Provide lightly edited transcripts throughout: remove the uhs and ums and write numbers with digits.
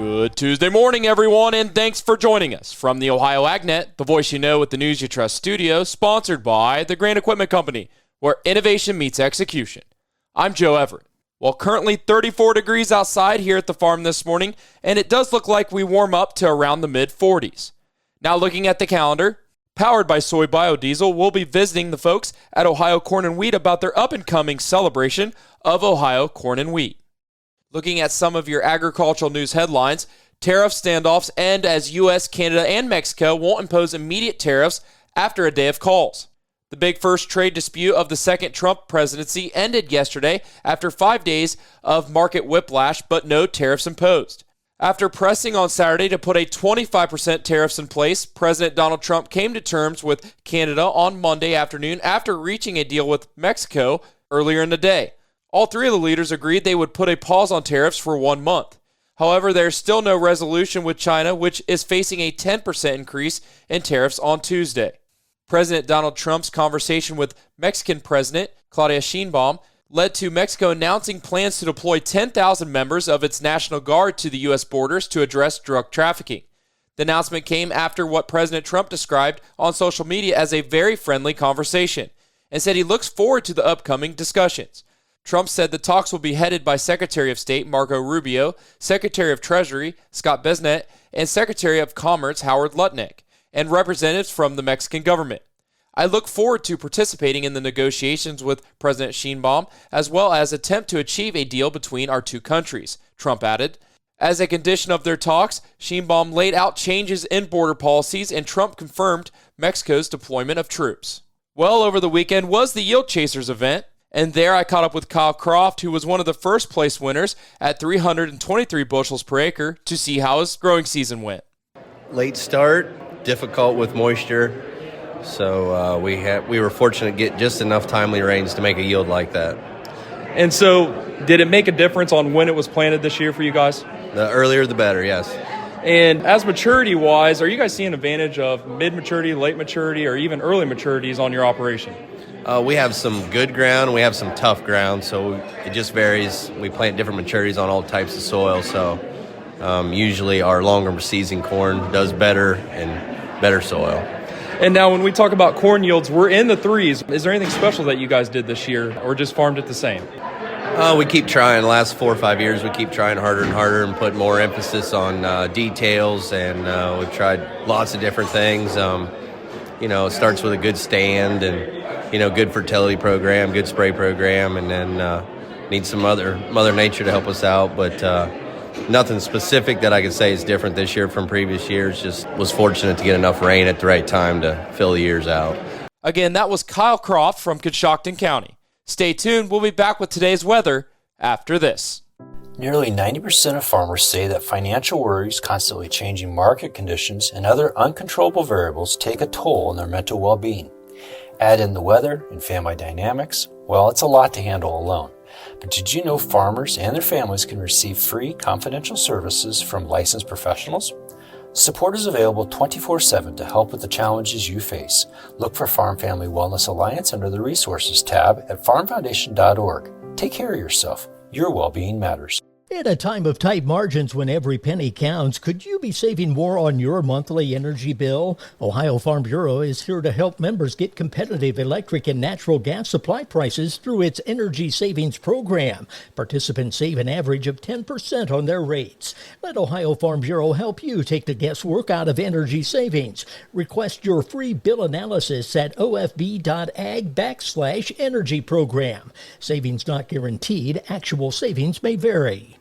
Good Tuesday morning, everyone, and thanks for joining us from the Ohio AgNet, the voice you know with the news you trust studio, sponsored by the Grain Equipment Company, where innovation meets execution. I'm Joe Everett. Well, currently 34 degrees outside here at the farm this morning, and it does look like we warm up to around the mid-40s. Now looking at the calendar, powered by Soy Biodiesel, we'll be visiting the folks at Ohio Corn and Wheat about their up-and-coming celebration of Ohio Corn and Wheat. Looking at some of your agricultural news headlines, tariff standoffs end as U.S., Canada, and Mexico won't impose immediate tariffs after a day of calls. The big first trade dispute of the second Trump presidency ended yesterday after 5 days of market whiplash, but no tariffs imposed. After pressing on Saturday to put a 25% tariffs in place, President Donald Trump came to terms with Canada on Monday afternoon after reaching a deal with Mexico earlier in the day. All three of the leaders agreed they would put a pause on tariffs for 1 month. However, there's still no resolution with China, which is facing a 10% increase in tariffs on Tuesday. President Donald Trump's conversation with Mexican President Claudia Sheinbaum led to Mexico announcing plans to deploy 10,000 members of its National Guard to the U.S. borders to address drug trafficking. The announcement came after what President Trump described on social media as a very friendly conversation and said he looks forward to the upcoming discussions. Trump said the talks will be headed by Secretary of State Marco Rubio, Secretary of Treasury Scott Bessent, and Secretary of Commerce Howard Lutnick, and representatives from the Mexican government. I look forward to participating in the negotiations with President Sheinbaum, as well as attempt to achieve a deal between our two countries, Trump added. As a condition of their talks, Sheinbaum laid out changes in border policies, and Trump confirmed Mexico's deployment of troops. Well, over the weekend was the Yield Chasers event, and there I caught up with Kyle Croft, who was one of the first place winners at 323 bushels per acre, to see how his growing season went. Late start, difficult with moisture, so we were fortunate to get just enough timely rains to make a yield like that. And so, did it make a difference on when it was planted this year for you guys? The earlier the better, yes. And as maturity-wise, are you guys seeing advantage of mid-maturity, late maturity, or even early maturities on your operation? We have some good ground, we have some tough ground, so it just varies. We plant different maturities on all types of soil, so usually our longer season corn does better in better soil. And now when we talk about corn yields, we're in the threes. Is there anything special that you guys did this year, or just farmed it the same? We keep trying. The last 4 or 5 years, we keep trying harder and harder and put more emphasis on details, and we've tried lots of different things. It starts with a good stand and, good fertility program, good spray program, and then need some Mother Nature to help us out. But nothing specific that I could say is different this year from previous years. Just was fortunate to get enough rain at the right time to fill the years out. Again, that was Kyle Croft from Coshocton County. Stay tuned. We'll be back with today's weather after this. Nearly 90% of farmers say that financial worries, constantly changing market conditions, and other uncontrollable variables take a toll on their mental well-being. Add in the weather and family dynamics, well, it's a lot to handle alone. But did you know farmers and their families can receive free confidential services from licensed professionals? Support is available 24/7 to help with the challenges you face. Look for Farm Family Wellness Alliance under the Resources tab at farmfoundation.org. Take care of yourself. Your well-being matters. In a time of tight margins when every penny counts, could you be saving more on your monthly energy bill? Ohio Farm Bureau is here to help members get competitive electric and natural gas supply prices through its energy savings program. Participants save an average of 10% on their rates. Let Ohio Farm Bureau help you take the guesswork out of energy savings. Request your free bill analysis at ofb.ag/energy program. Savings not guaranteed. Actual savings may vary.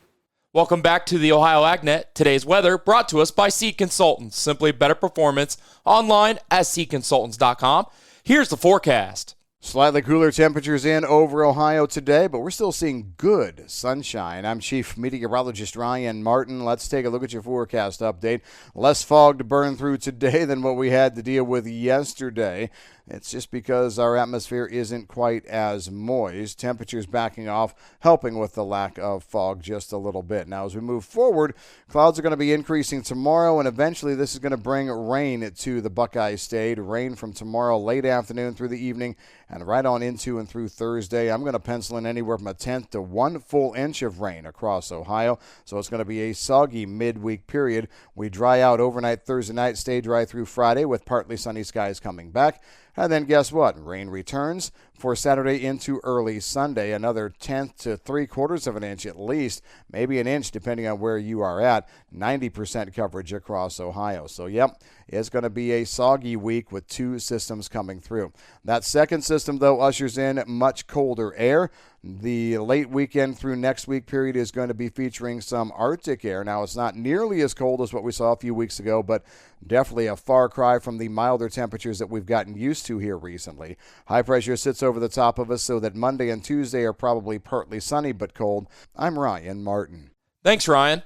Welcome back to the Ohio AgNet. Today's weather brought to us by Seed Consultants. Simply better performance. Online at seedconsultants.com. Here's the forecast. Slightly cooler temperatures in over Ohio today, but we're still seeing good sunshine. I'm Chief Meteorologist Ryan Martin. Let's take a look at your forecast update. Less fog to burn through today than what we had to deal with yesterday. It's just because our atmosphere isn't quite as moist. Temperatures backing off, helping with the lack of fog just a little bit. Now, as we move forward, clouds are going to be increasing tomorrow, and eventually this is going to bring rain to the Buckeye State. Rain from tomorrow late afternoon through the evening and right on into and through Thursday. I'm going to pencil in anywhere from a tenth to 1 full inch of rain across Ohio. So it's going to be a soggy midweek period. We dry out overnight Thursday night, stay dry through Friday with partly sunny skies coming back. And then guess what? Rain returns for Saturday into early Sunday. Another tenth to 3/4 of an inch at least, maybe an inch depending on where you are at. 90% coverage across Ohio. So, yep, it's going to be a soggy week with 2 systems coming through. That second system, though, ushers in much colder air. The late weekend through next week period is going to be featuring some Arctic air. Now, it's not nearly as cold as what we saw a few weeks ago, but definitely a far cry from the milder temperatures that we've gotten used to here recently. High pressure sits over the top of us so that Monday and Tuesday are probably partly sunny but cold. I'm Ryan Martin. Thanks, Ryan.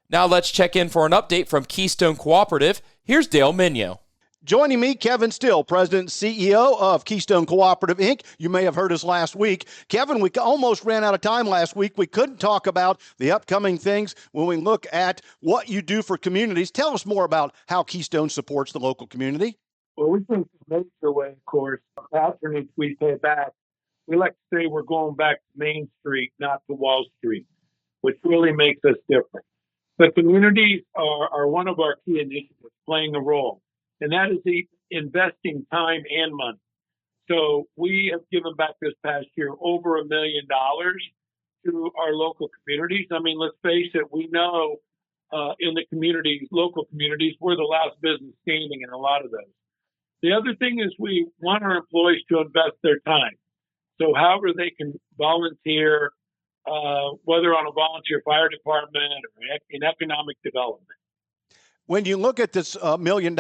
Now let's check in for an update from Keystone Cooperative. Here's Dale Minyo. Joining me, Kevin Still, President and CEO of Keystone Cooperative, Inc. You may have heard us last week. Kevin, we almost ran out of time last week. We couldn't talk about the upcoming things when we look at what you do for communities. Tell us more about how Keystone supports the local community. Well, we think the major way, of course, patronage we pay back. We like to say we're going back to Main Street, not to Wall Street, which really makes us different. But communities are one of our key initiatives, playing a role. And that is investing time and money. So we have given back this past year over $1 million to our local communities. I mean, let's face it, we know in the communities, local communities, we're the last business standing in a lot of those. The other thing is we want our employees to invest their time. So however they can volunteer, whether on a volunteer fire department or in economic development. When you look at this $1 million,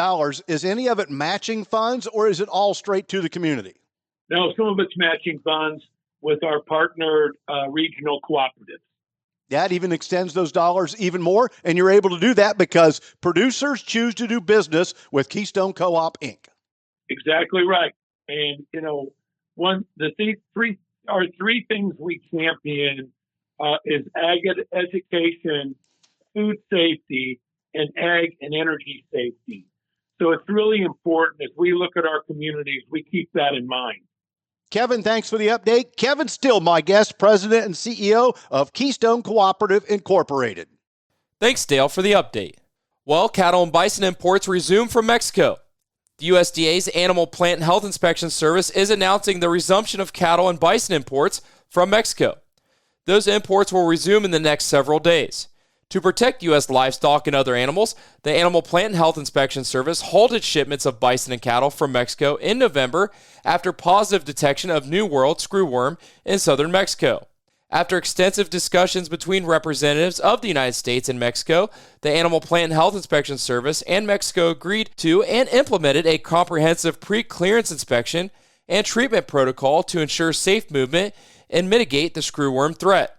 is any of it matching funds or is it all straight to the community? No, some of it's matching funds with our partnered regional cooperatives. That even extends those dollars even more, and you're able to do that because producers choose to do business with Keystone Co-op, Inc. Exactly right. And, you know, three things we champion is ag education, food safety, and ag and energy safety. So it's really important as we look at our communities, we keep that in mind. Kevin, thanks for the update. Kevin Still, my guest, President and CEO of Keystone Cooperative Incorporated. Thanks, Dale, for the update. Well, cattle and bison imports resume from Mexico. The USDA's Animal Plant and Health Inspection Service is announcing the resumption of cattle and bison imports from Mexico. Those imports will resume in the next several days. To protect U.S. livestock and other animals, the Animal Plant and Health Inspection Service halted shipments of bison and cattle from Mexico in November after positive detection of New World screwworm in southern Mexico. After extensive discussions between representatives of the United States and Mexico, the Animal Plant and Health Inspection Service and Mexico agreed to and implemented a comprehensive pre-clearance inspection and treatment protocol to ensure safe movement and mitigate the screwworm threat.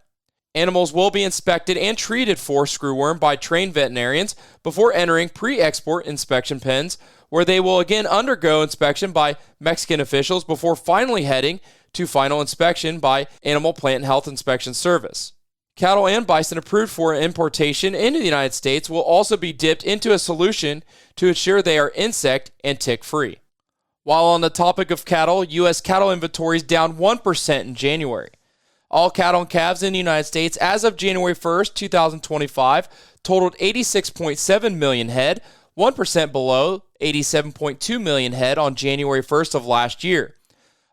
Animals will be inspected and treated for screwworm by trained veterinarians before entering pre-export inspection pens, where they will again undergo inspection by Mexican officials before finally heading to final inspection by Animal Plant and Health Inspection Service. Cattle and bison approved for importation into the United States will also be dipped into a solution to ensure they are insect and tick-free. While on the topic of cattle, U.S. cattle inventories down 1% in January. All cattle and calves in the United States as of January 1st, 2025 totaled 86.7 million head, 1% below 87.2 million head on January 1st of last year.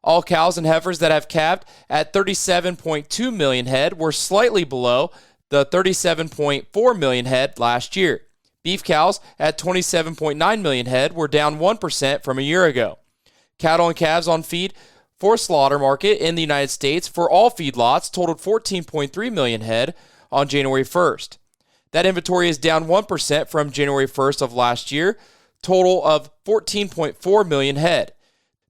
All cows and heifers that have calved at 37.2 million head were slightly below the 37.4 million head last year. Beef cows at 27.9 million head were down 1% from a year ago. Cattle and calves on feed for slaughter market in the United States for all feedlots totaled 14.3 million head on January 1st. That inventory is down 1% from January 1st of last year, total of 14.4 million head.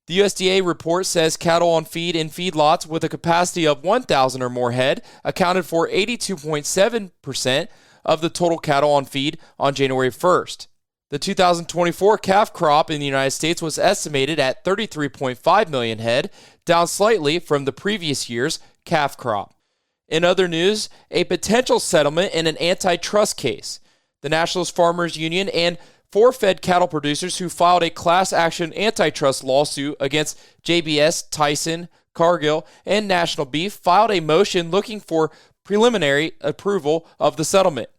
The USDA report says cattle on feed in feedlots with a capacity of 1,000 or more head accounted for 82.7% of the total cattle on feed on January 1st. The 2024 calf crop in the United States was estimated at 33.5 million head, down slightly from the previous year's calf crop. In other news, a potential settlement in an antitrust case. The Nationalist Farmers Union and 4 fed cattle producers who filed a class action antitrust lawsuit against JBS, Tyson, Cargill, and National Beef filed a motion looking for preliminary approval of the settlement.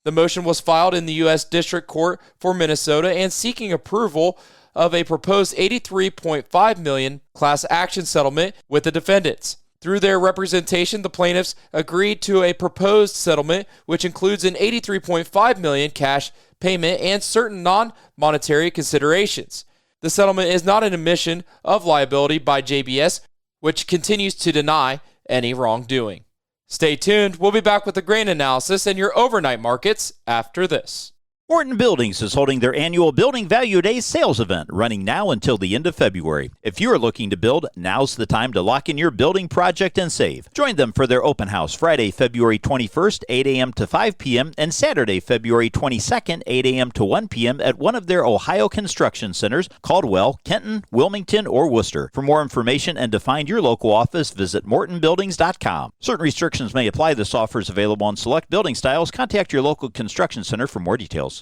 The motion was filed in the U.S. District Court for Minnesota and seeking approval of a proposed $83.5 million class action settlement with the defendants. Through their representation, the plaintiffs agreed to a proposed settlement, which includes an $83.5 million cash payment and certain non-monetary considerations. The settlement is not an admission of liability by JBS, which continues to deny any wrongdoing. Stay tuned. We'll be back with the grain analysis and your overnight markets after this. Morton Buildings is holding their annual Building Value Days sales event, running now until the end of February. If you are looking to build, now's the time to lock in your building project and save. Join them for their open house Friday, February 21st, 8 a.m. to 5 p.m., and Saturday, February 22nd, 8 a.m. to 1 p.m. at one of their Ohio construction centers, Caldwell, Kenton, Wilmington, or Worcester. For more information and to find your local office, visit mortonbuildings.com. Certain restrictions may apply. This offer is available on select building styles. Contact your local construction center for more details.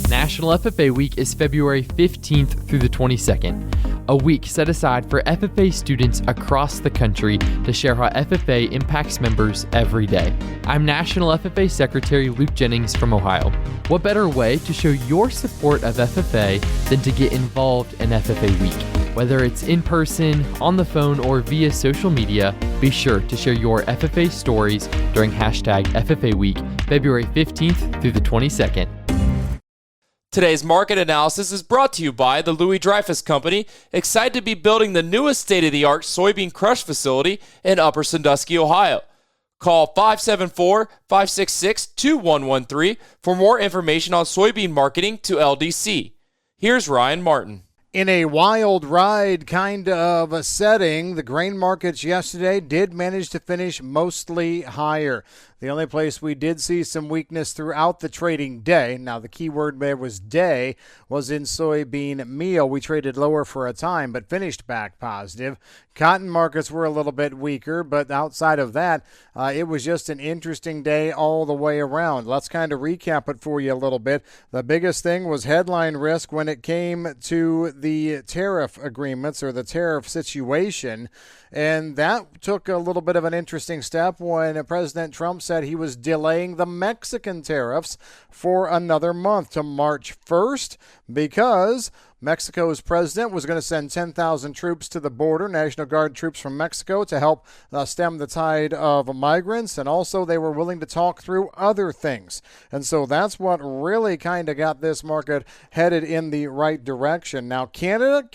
National FFA Week is February 15th through the 22nd, a week set aside for FFA students across the country to share how FFA impacts members every day. I'm National FFA Secretary Luke Jennings from Ohio. What better way to show your support of FFA than to get involved in FFA Week? Whether it's in person, on the phone, or via social media, be sure to share your FFA stories during hashtag FFA Week, February 15th through the 22nd. Today's market analysis is brought to you by the Louis Dreyfus Company, excited to be building the newest state-of-the-art soybean crush facility in Upper Sandusky, Ohio. Call 574-566-2113 for more information on soybean marketing to LDC. Here's Ryan Martin. In a wild ride kind of a setting, the grain markets yesterday did manage to finish mostly higher. The only place we did see some weakness throughout the trading day, now the key word there was day, was in soybean meal. We traded lower for a time, but finished back positive. Cotton markets were a little bit weaker, but outside of that, it was just an interesting day all the way around. Let's kind of recap it for you a little bit. The biggest thing was headline risk when it came to the tariff agreements or the tariff situation. And that took a little bit of an interesting step when President Trump said he was delaying the Mexican tariffs for another month to March 1st because Mexico's president was going to send 10,000 troops to the border, National Guard troops from Mexico, to help stem the tide of migrants. And also they were willing to talk through other things. And so that's what really kind of got this market headed in the right direction. Now, Canada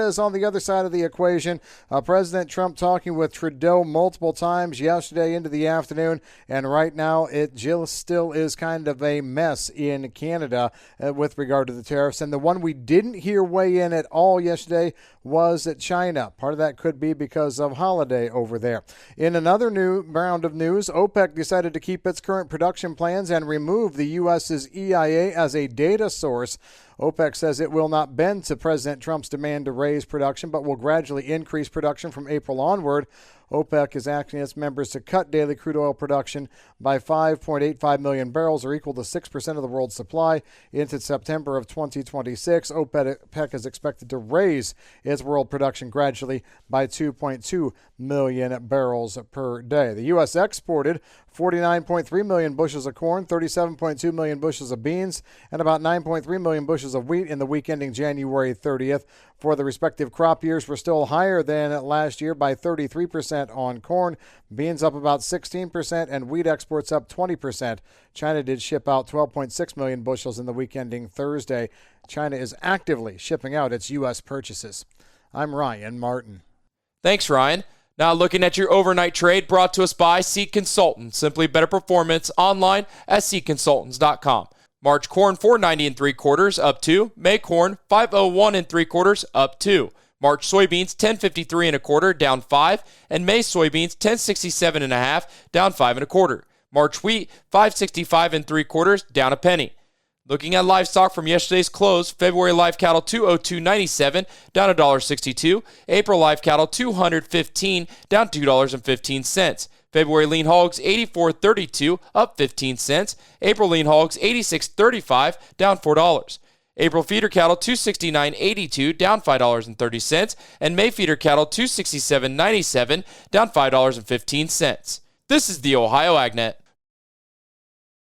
is on the other side of the equation. President Trump talking with Trudeau multiple times yesterday into the afternoon. And right now it just still is kind of a mess in Canada with regard to the tariffs. And the one we didn't hear weigh in at all yesterday was at China. Part of that could be because of holiday over there. In another new round of news, OPEC decided to keep its current production plans and remove the U.S.'s EIA as a data source. OPEC says it will not bend to President Trump's demand to raise production, but will gradually increase production from April onward. OPEC is asking its members to cut daily crude oil production by 5.85 million barrels, or equal to 6% of the world's supply, into September of 2026. OPEC is expected to raise its world production gradually by 2.2 million barrels per day. The U.S. exported 49.3 million bushels of corn, 37.2 million bushels of beans, and about 9.3 million bushels of wheat in the week ending January 30th. For the respective crop years, were still higher than last year by 33% on corn, beans up about 16%, and wheat exports up 20%. China did ship out 12.6 million bushels in the week ending Thursday. China is actively shipping out its U.S. purchases. I'm Ryan Martin. Thanks, Ryan. Now looking at your overnight trade brought to us by Seed Consultants. Simply better performance online at seedconsultants.com. March corn $4.90 3/4 up 2. May corn $5.01 3/4 up 2. March soybeans $10.53 1/4 down 5, and May soybeans $10.67 1/2 down 5 1/4. March wheat $5.65 3/4 down a penny. Looking at livestock from yesterday's close, February live cattle 202.97 down $1.62. April live cattle 215 down $2.15. February lean hogs 84.32 up 15 cents. April lean hogs 86.35 down $4. April feeder cattle 269.82 down $5.30, and May feeder cattle 267.97 down $5.15. This is the Ohio AgNet.